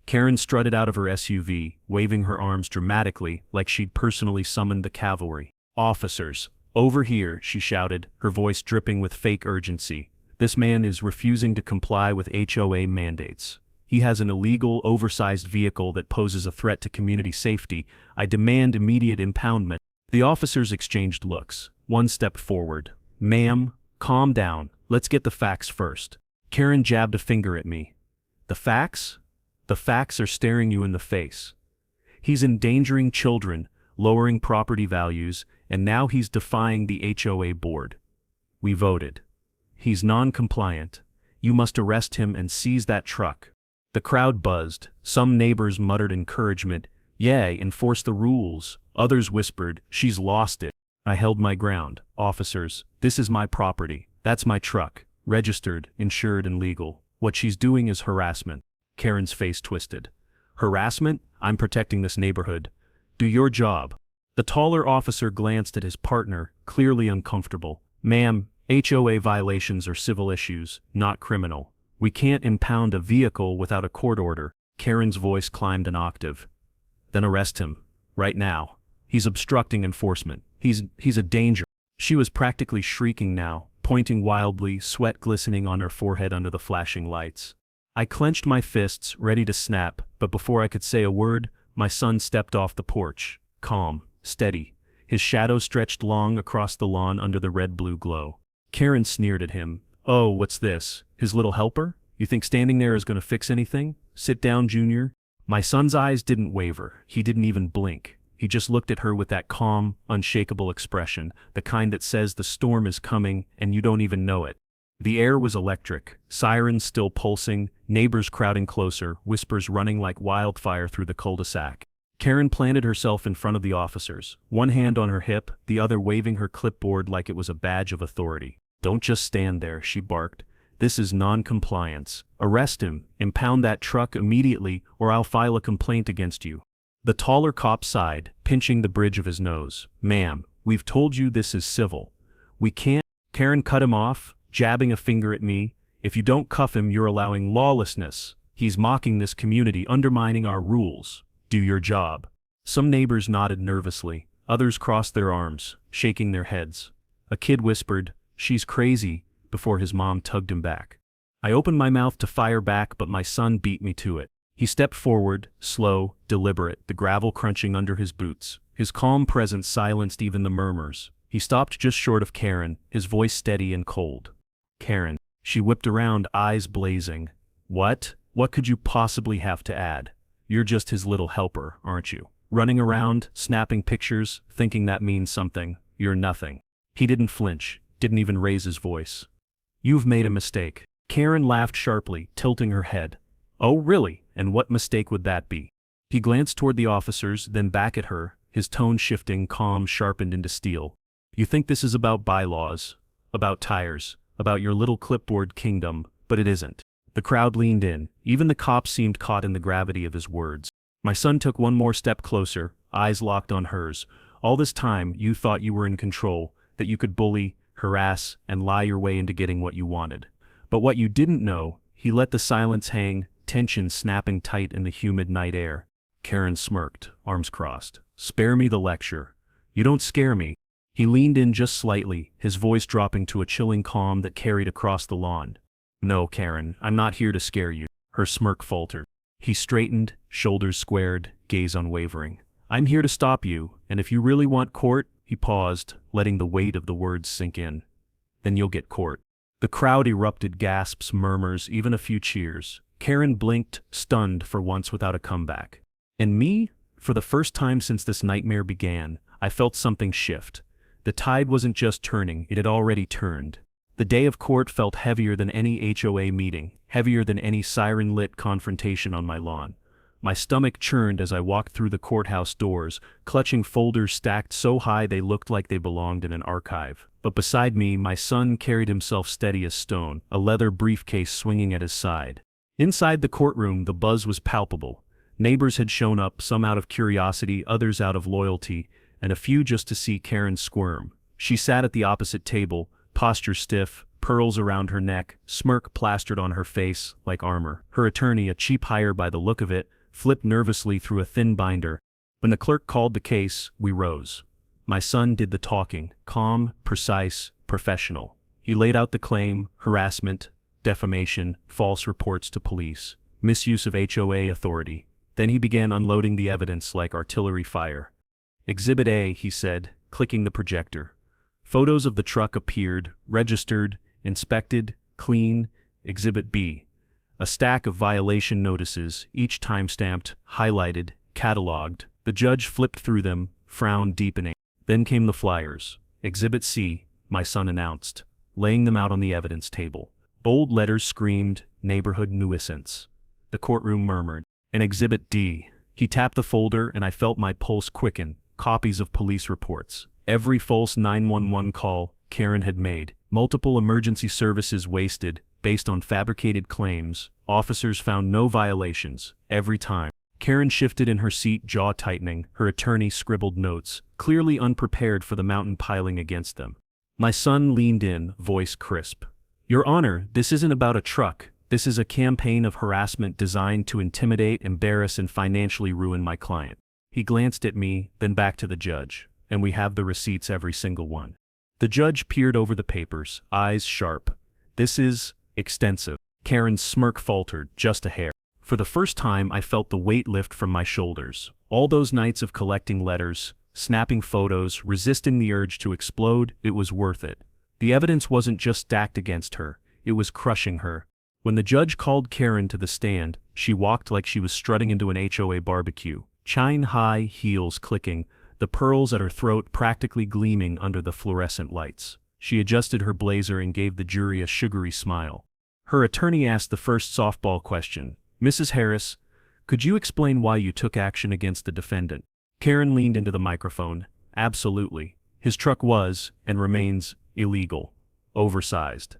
A: Karen strutted out of her SUV, waving her arms dramatically like she'd personally summoned the cavalry. "Officers, over here," she shouted, her voice dripping with fake urgency. "This man is refusing to comply with HOA mandates. He has an illegal, oversized vehicle that poses a threat to community safety. I demand immediate impoundment." The officers exchanged looks. One stepped forward. "Ma'am, calm down. Let's get the facts first." Karen jabbed a finger at me. "The facts? The facts are staring you in the face. He's endangering children, lowering property values, and now he's defying the HOA board. We voted. He's non-compliant. You must arrest him and seize that truck." The crowd buzzed. Some neighbors muttered encouragement. "Yay, enforce the rules." Others whispered, "She's lost it." I held my ground. Officers, this is my property. That's my truck. Registered, insured, and legal. What she's doing is harassment. Karen's face twisted. Harassment? I'm protecting this neighborhood. Do your job. The taller officer glanced at his partner, clearly uncomfortable. Ma'am, HOA violations are civil issues, not criminal. We can't impound a vehicle without a court order. Karen's voice climbed an octave. Then arrest him. Right now. He's obstructing enforcement. He's a danger. She was practically shrieking now, pointing wildly, sweat glistening on her forehead under the flashing lights. I clenched my fists, ready to snap, but before I could say a word, my son stepped off the porch. Calm, steady. His shadow stretched long across the lawn under the red-blue glow. Karen sneered at him. Oh, what's this? His little helper? You think standing there is going to fix anything? Sit down, Junior. My son's eyes didn't waver. He didn't even blink. He just looked at her with that calm, unshakable expression, the kind that says the storm is coming and you don't even know it. The air was electric, sirens still pulsing, neighbors crowding closer, whispers running like wildfire through the cul-de-sac. Karen planted herself in front of the officers, one hand on her hip, the other waving her clipboard like it was a badge of authority. Don't just stand there, she barked. This is non-compliance. Arrest him, impound that truck immediately, or I'll file a complaint against you. The taller cop sighed, pinching the bridge of his nose. Ma'am, we've told you this is civil. We can't. Karen cut him off, jabbing a finger at me. If you don't cuff him, you're allowing lawlessness. He's mocking this community, undermining our rules. Do your job. Some neighbors nodded nervously. Others crossed their arms, shaking their heads. A kid whispered, "She's crazy," before his mom tugged him back. I opened my mouth to fire back, but my son beat me to it. He stepped forward, slow, deliberate, the gravel crunching under his boots. His calm presence silenced even the murmurs. He stopped just short of Karen, his voice steady and cold. Karen. She whipped around, eyes blazing. What? What could you possibly have to add? You're just his little helper, aren't you? Running around, snapping pictures, thinking that means something. You're nothing. He didn't flinch, didn't even raise his voice. You've made a mistake. Karen laughed sharply, tilting her head. Oh, really? And what mistake would that be? He glanced toward the officers, then back at her, his tone shifting, calm sharpened into steel. You think this is about bylaws, about tires, about your little clipboard kingdom, but it isn't. The crowd leaned in. Even the cops seemed caught in the gravity of his words. My son took one more step closer, eyes locked on hers. All this time, you thought you were in control, that you could bully, harass, and lie your way into getting what you wanted. But what you didn't know, he let the silence hang, tension snapping tight in the humid night air. Karen smirked, arms crossed. Spare me the lecture. You don't scare me. He leaned in just slightly, his voice dropping to a chilling calm that carried across the lawn. No, Karen, I'm not here to scare you. Her smirk faltered. He straightened, shoulders squared, gaze unwavering. I'm here to stop you, and if you really want court, he paused, letting the weight of the words sink in. Then you'll get court. The crowd erupted, gasps, murmurs, even a few cheers. Karen blinked, stunned for once without a comeback. And me? For the first time since this nightmare began, I felt something shift. The tide wasn't just turning, it had already turned. The day of court felt heavier than any HOA meeting, heavier than any siren-lit confrontation on my lawn. My stomach churned as I walked through the courthouse doors, clutching folders stacked so high they looked like they belonged in an archive. But beside me, my son carried himself steady as stone, a leather briefcase swinging at his side. Inside the courtroom, the buzz was palpable. Neighbors had shown up, some out of curiosity, others out of loyalty, and a few just to see Karen squirm. She sat at the opposite table, posture stiff, pearls around her neck, smirk plastered on her face like armor. Her attorney, a cheap hire by the look of it, flipped nervously through a thin binder. When the clerk called the case, we rose. My son did the talking, calm, precise, professional. He laid out the claim: harassment, defamation, false reports to police, misuse of HOA authority. Then he began unloading the evidence like artillery fire. Exhibit A, he said, clicking the projector. Photos of the truck appeared, registered, inspected, clean. Exhibit B. A stack of violation notices, each time-stamped, highlighted, catalogued. The judge flipped through them, frown deepening. Then came the flyers. Exhibit C, my son announced, laying them out on the evidence table. Bold letters screamed, neighborhood nuisance. The courtroom murmured. And Exhibit D. He tapped the folder and I felt my pulse quicken. Copies of police reports. Every false 911 call Karen had made, multiple emergency services wasted based on fabricated claims, officers found no violations, every time. Karen shifted in her seat, jaw tightening, her attorney scribbled notes, clearly unprepared for the mountain piling against them. My son leaned in, voice crisp. Your Honor, this isn't about a truck. This is a campaign of harassment designed to intimidate, embarrass, and financially ruin my client. He glanced at me, then back to the judge. And we have the receipts, every single one. The judge peered over the papers, eyes sharp. This is extensive. Karen's smirk faltered, just a hair. For the first time, I felt the weight lift from my shoulders. All those nights of collecting letters, snapping photos, resisting the urge to explode, it was worth it. The evidence wasn't just stacked against her, it was crushing her. When the judge called Karen to the stand, she walked like she was strutting into an HOA barbecue, chin-high heels clicking, the pearls at her throat practically gleaming under the fluorescent lights. She adjusted her blazer and gave the jury a sugary smile. Her attorney asked the first softball question. Mrs. Harris, could you explain why you took action against the defendant? Karen leaned into the microphone. Absolutely. His truck was, and remains, illegal, oversized,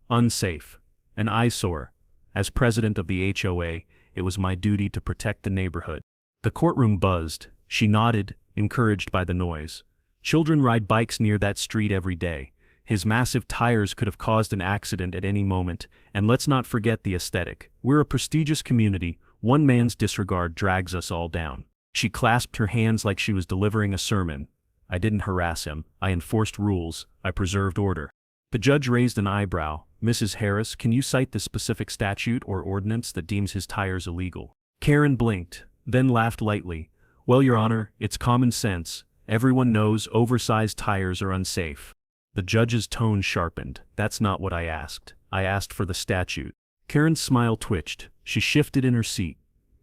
A: unsafe, an eyesore. As president of the HOA, it was my duty to protect the neighborhood. The courtroom buzzed. She nodded, encouraged by the noise. Children ride bikes near that street every day. His massive tires could have caused an accident at any moment, and let's not forget the aesthetic. We're a prestigious community. One man's disregard drags us all down. She clasped her hands like she was delivering a sermon. I didn't harass him. I enforced rules. I preserved order. The judge raised an eyebrow. Mrs. Harris, can you cite the specific statute or ordinance that deems his tires illegal? Karen blinked, then laughed lightly. Well, Your Honor, it's common sense. Everyone knows oversized tires are unsafe. The judge's tone sharpened. That's not what I asked. I asked for the statute. Karen's smile twitched. She shifted in her seat.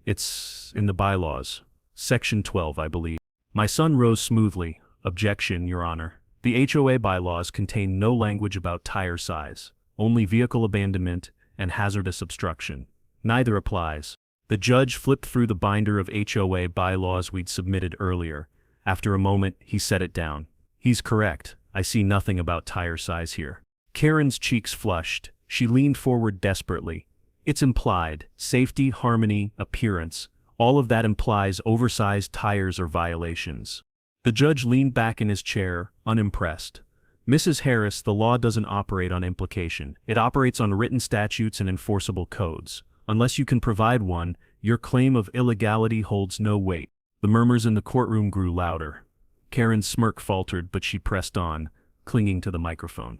A: It's in the bylaws. Section 12, I believe. My son rose smoothly. Objection, Your Honor. The HOA bylaws contain no language about tire size, only vehicle abandonment and hazardous obstruction. Neither applies. The judge flipped through the binder of HOA bylaws we'd submitted earlier. After a moment, he set it down. He's correct. I see nothing about tire size here. Karen's cheeks flushed. She leaned forward desperately. It's implied. Safety, harmony, appearance. All of that implies oversized tires or violations. The judge leaned back in his chair, unimpressed. Mrs. Harris, the law doesn't operate on implication. It operates on written statutes and enforceable codes. Unless you can provide one, your claim of illegality holds no weight. The murmurs in the courtroom grew louder. Karen's smirk faltered, but she pressed on, clinging to the microphone.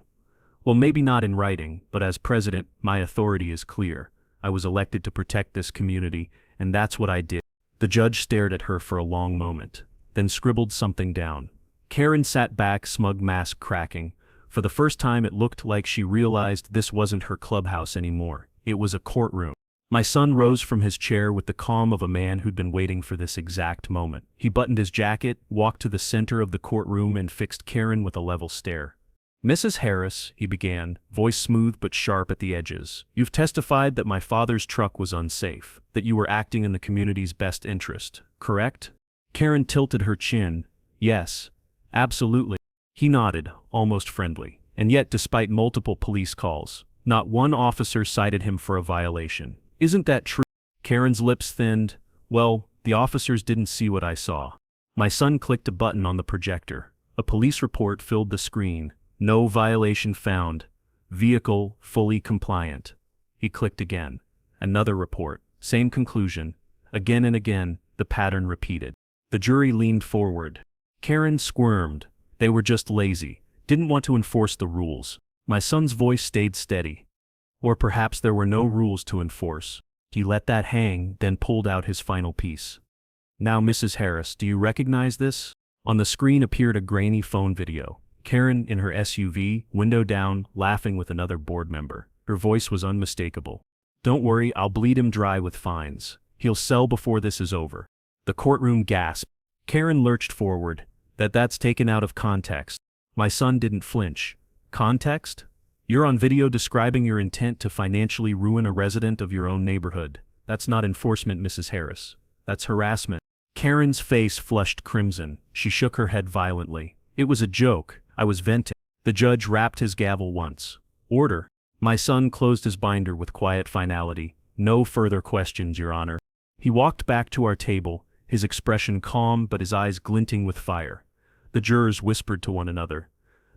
A: Well, maybe not in writing, but as president, my authority is clear. I was elected to protect this community, and that's what I did. The judge stared at her for a long moment, then scribbled something down. Karen sat back, smug mask cracking. For the first time, it looked like she realized this wasn't her clubhouse anymore. It was a courtroom. My son rose from his chair with the calm of a man who'd been waiting for this exact moment. He buttoned his jacket, walked to the center of the courtroom, and fixed Karen with a level stare. Mrs. Harris, he began, voice smooth but sharp at the edges, you've testified that my father's truck was unsafe, that you were acting in the community's best interest, correct? Karen tilted her chin. Yes, absolutely. He nodded, almost friendly. And yet, despite multiple police calls, not one officer cited him for a violation. Isn't that true? Karen's lips thinned. Well, the officers didn't see what I saw. My son clicked a button on the projector. A police report filled the screen. No violation found. Vehicle fully compliant. He clicked again. Another report. Same conclusion. Again and again, the pattern repeated. The jury leaned forward. Karen squirmed. They were just lazy. Didn't want to enforce the rules. My son's voice stayed steady. Or perhaps there were no rules to enforce. He let that hang, then pulled out his final piece. Now, Mrs. Harris, do you recognize this? On the screen appeared a grainy phone video. Karen in her SUV, window down, laughing with another board member. Her voice was unmistakable. Don't worry, I'll bleed him dry with fines. He'll sell before this is over. The courtroom gasped. Karen lurched forward. That's taken out of context. My son didn't flinch. Context? You're on video describing your intent to financially ruin a resident of your own neighborhood. That's not enforcement, Mrs. Harris. That's harassment. Karen's face flushed crimson. She shook her head violently. It was a joke, I was venting. The judge rapped his gavel once. Order. My son closed his binder with quiet finality. No further questions, Your Honor. He walked back to our table, his expression calm but his eyes glinting with fire. The jurors whispered to one another.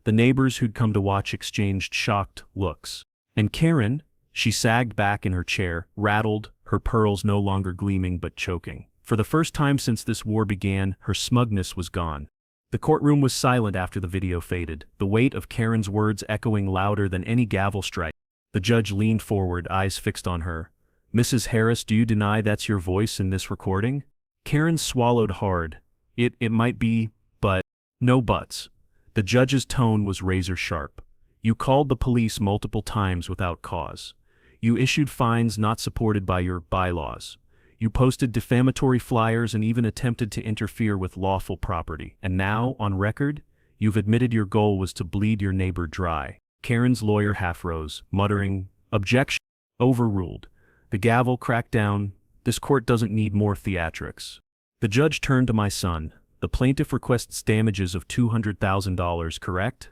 A: The neighbors who'd come to watch exchanged shocked looks. And Karen? She sagged back in her chair, rattled, her pearls no longer gleaming but choking. For the first time since this war began, her smugness was gone. The courtroom was silent after the video faded, the weight of Karen's words echoing louder than any gavel strike. The judge leaned forward, eyes fixed on her. Mrs. Harris, do you deny that's your voice in this recording? Karen swallowed hard. It might be, but… No buts. The judge's tone was razor sharp. You called the police multiple times without cause. You issued fines not supported by your bylaws. You posted defamatory flyers and even attempted to interfere with lawful property. And now, on record, you've admitted your goal was to bleed your neighbor dry. Karen's lawyer half rose, muttering, "Objection." Overruled. The gavel cracked down. This court doesn't need more theatrics. The judge turned to my son. The plaintiff requests damages of $200,000, correct?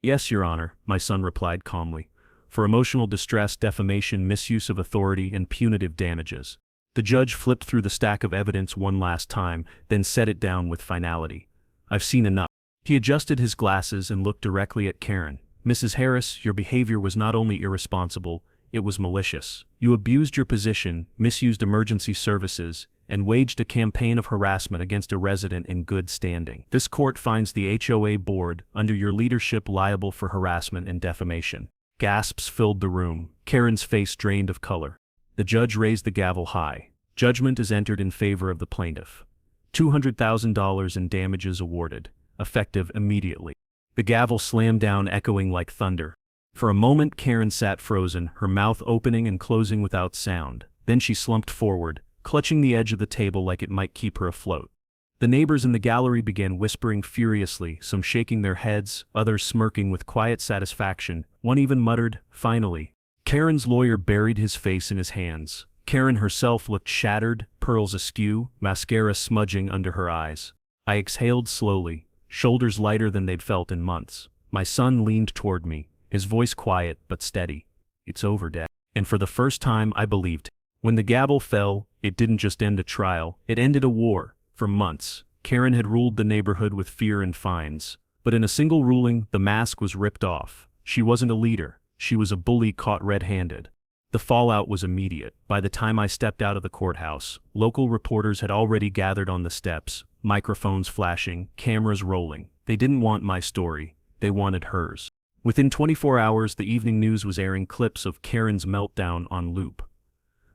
A: Yes, Your Honor, my son replied calmly. For emotional distress, defamation, misuse of authority, and punitive damages. The judge flipped through the stack of evidence one last time, then set it down with finality. I've seen enough. He adjusted his glasses and looked directly at Karen. Mrs. Harris, your behavior was not only irresponsible, it was malicious. You abused your position, misused emergency services, and waged a campaign of harassment against a resident in good standing. This court finds the HOA board, under your leadership, liable for harassment and defamation. Gasps filled the room. Karen's face drained of color. The judge raised the gavel high. Judgment is entered in favor of the plaintiff. $200,000 in damages awarded, effective immediately. The gavel slammed down, echoing like thunder. For a moment Karen sat frozen, her mouth opening and closing without sound. Then she slumped forward, clutching the edge of the table like it might keep her afloat. The neighbors in the gallery began whispering furiously, some shaking their heads, others smirking with quiet satisfaction. One even muttered, "Finally." Karen's lawyer buried his face in his hands. Karen herself looked shattered, pearls askew, mascara smudging under her eyes. I exhaled slowly, shoulders lighter than they'd felt in months. My son leaned toward me, his voice quiet but steady. "It's over, Dad." And for the first time I believed. When the gavel fell, it didn't just end a trial, it ended a war. For months, Karen had ruled the neighborhood with fear and fines. But in a single ruling, the mask was ripped off. She wasn't a leader, she was a bully caught red-handed. The fallout was immediate. By the time I stepped out of the courthouse, local reporters had already gathered on the steps, microphones flashing, cameras rolling. They didn't want my story, they wanted hers. Within 24 hours, the evening news was airing clips of Karen's meltdown on loop.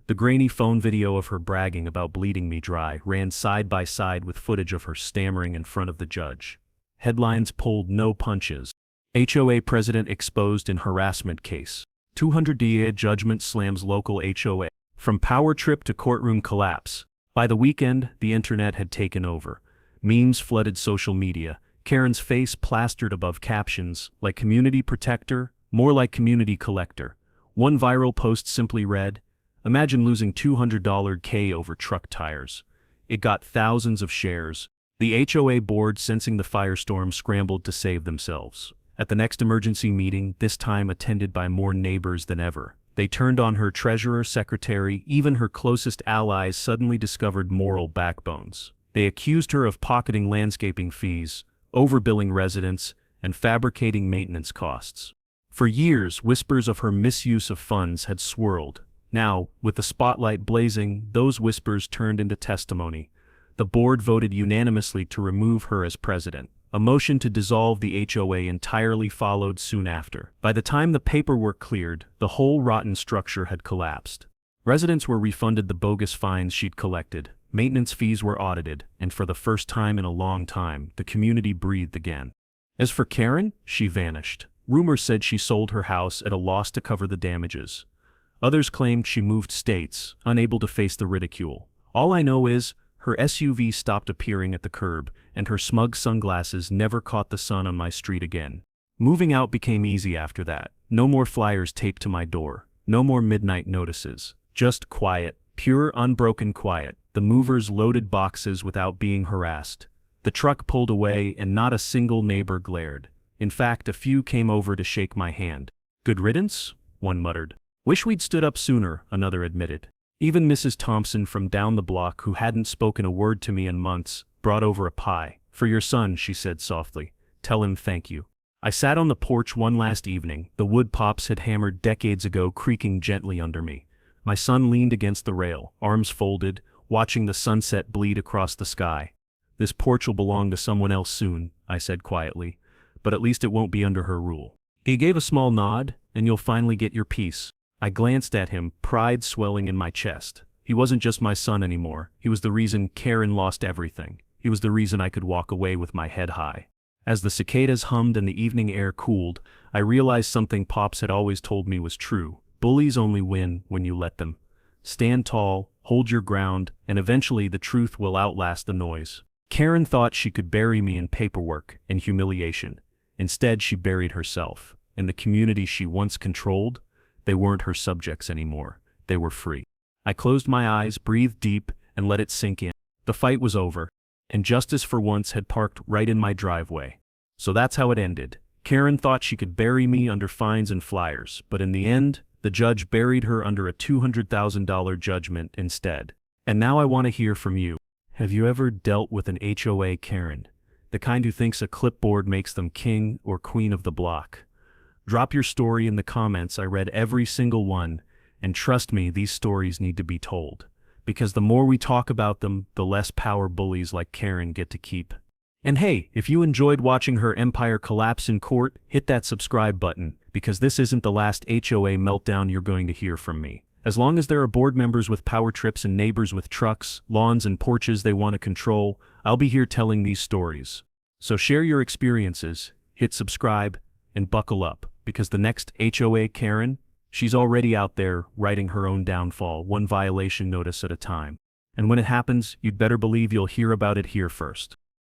A: The grainy phone video of her bragging about bleeding me dry ran side by side with footage of her stammering in front of the judge. Headlines pulled no punches. HOA president exposed in harassment case. 200-day judgment slams local HOA. From power trip to courtroom collapse. By the weekend, the internet had taken over. Memes flooded social media. Karen's face plastered above captions, like community protector, more like community collector. One viral post simply read, "Imagine losing $200 K over truck tires." It got thousands of shares. The HOA board, sensing the firestorm, scrambled to save themselves. At the next emergency meeting, this time attended by more neighbors than ever, they turned on her treasurer, secretary, even her closest allies suddenly discovered moral backbones. They accused her of pocketing landscaping fees, overbilling residents, and fabricating maintenance costs. For years, whispers of her misuse of funds had swirled. Now, with the spotlight blazing, those whispers turned into testimony. The board voted unanimously to remove her as president. A motion to dissolve the HOA entirely followed soon after. By the time the paperwork cleared, the whole rotten structure had collapsed. Residents were refunded the bogus fines she'd collected, maintenance fees were audited, and for the first time in a long time, the community breathed again. As for Karen, she vanished. Rumors said she sold her house at a loss to cover the damages. Others claimed she moved states, unable to face the ridicule. All I know is, her SUV stopped appearing at the curb, and her smug sunglasses never caught the sun on my street again. Moving out became easy after that. No more flyers taped to my door. No more midnight notices. Just quiet, pure unbroken quiet. The movers loaded boxes without being harassed. The truck pulled away and not a single neighbor glared. In fact, a few came over to shake my hand. "Good riddance," one muttered. "Wish we'd stood up sooner," another admitted. Even Mrs. Thompson from down the block, who hadn't spoken a word to me in months, brought over a pie. "For your son," she said softly. "Tell him thank you." I sat on the porch one last evening, the wood Pops had hammered decades ago creaking gently under me. My son leaned against the rail, arms folded, watching the sunset bleed across the sky. "This porch will belong to someone else soon," I said quietly, "but at least it won't be under her rule." He gave a small nod, "and you'll finally get your peace." I glanced at him, pride swelling in my chest. He wasn't just my son anymore. He was the reason Karen lost everything. He was the reason I could walk away with my head high. As the cicadas hummed and the evening air cooled, I realized something Pops had always told me was true. Bullies only win when you let them. Stand tall, hold your ground, and eventually the truth will outlast the noise. Karen thought she could bury me in paperwork and humiliation. Instead, she buried herself. And the community she once controlled, they weren't her subjects anymore. They were free. I closed my eyes, breathed deep, and let it sink in. The fight was over, and justice for once had parked right in my driveway. So that's how it ended. Karen thought she could bury me under fines and flyers, but in the end, the judge buried her under a $200,000 judgment instead. And now I want to hear from you. Have you ever dealt with an HOA Karen? The kind who thinks a clipboard makes them king or queen of the block? Drop your story in the comments. I read every single one, and trust me, these stories need to be told. Because the more we talk about them, the less power bullies like Karen get to keep. And hey, if you enjoyed watching her empire collapse in court, hit that subscribe button, because this isn't the last HOA meltdown you're going to hear from me. As long as there are board members with power trips and neighbors with trucks, lawns and porches they want to control, I'll be here telling these stories. So share your experiences, hit subscribe, and buckle up, because the next HOA Karen, she's already out there writing her own downfall, one violation notice at a time. And when it happens, you'd better believe you'll hear about it here first.